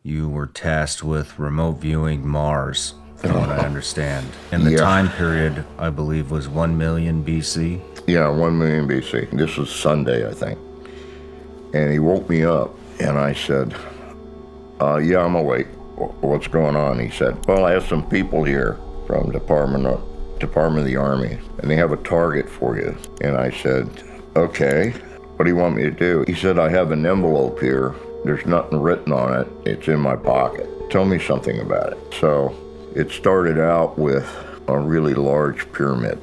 you were tasked with remote viewing Mars, from what I understand. And the time period, I believe, was 1 million BC? Yeah, 1 million BC. This was Sunday, I think. And he woke me up, and I said, yeah, I'm awake. What's going on? He said, well, I have some people here from Department of the Army, and they have a target for you. And I said, okay, what do you want me to do? He said, I have an envelope here. There's nothing written on it. It's in my pocket. Tell me something about it. So it started out with a really large pyramid.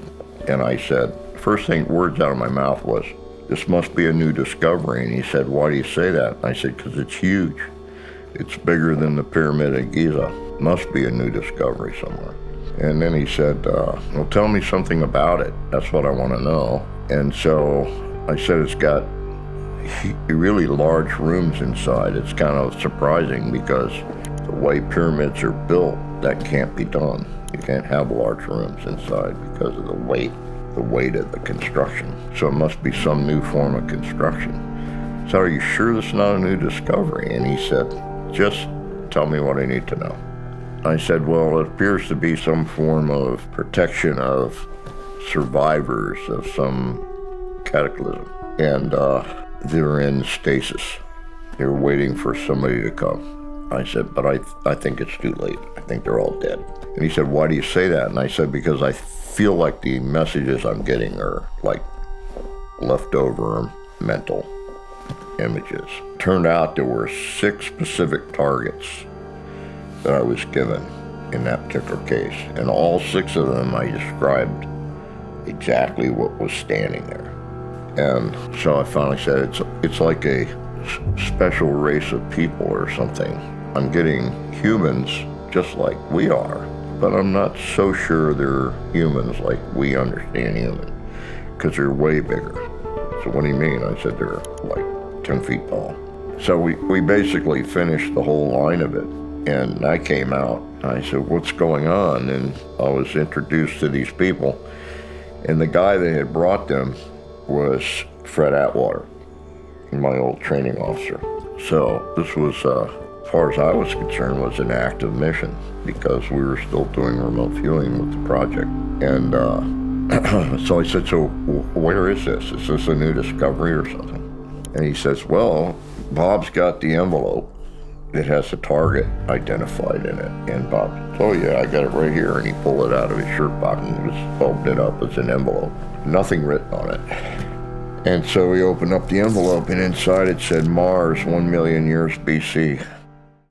And I said, first thing, words out of my mouth was, this must be a new discovery. And he said, why do you say that? And I said, because it's huge. It's bigger than the Pyramid of Giza. Must be a new discovery somewhere. And then he said, well, tell me something about it. That's what I want to know. And so I said, it's got really large rooms inside. It's kind of surprising because the way pyramids are built, that can't be done. You can't have large rooms inside because of the weight of the construction. So it must be some new form of construction. So are you sure this is not a new discovery? And he said, just tell me what I need to know. I said, well, it appears to be some form of protection of survivors of some cataclysm. And they're in stasis. They're waiting for somebody to come. I said, but I think it's too late. I think they're all dead. And he said, why do you say that? And I said, because I feel like the messages I'm getting are like leftover mental images. Turned out there were 6 specific targets that I was given in that particular case. And all 6 of them I described exactly what was standing there. And so I finally said, it's like a special race of people or something. I'm getting humans just like we are, but I'm not so sure they're humans like we understand human, because they're way bigger. So what do you mean? I said, they're like 10 feet tall. So we basically finished the whole line of it. And I came out, I said, what's going on? And I was introduced to these people. And the guy that had brought them was Fred Atwater, my old training officer. So this was, as far as I was concerned, was an active mission because we were still doing remote viewing with the project. And so I said, so where is this? Is this a new discovery or something? And he says, well, Bob's got the envelope. It has a target identified in it. And Bob said, oh yeah, I got it right here. And he pulled it out of his shirt pocket and just opened it up as an envelope. Nothing written on it. And so we opened up the envelope, and inside it said Mars, 1 million years BC.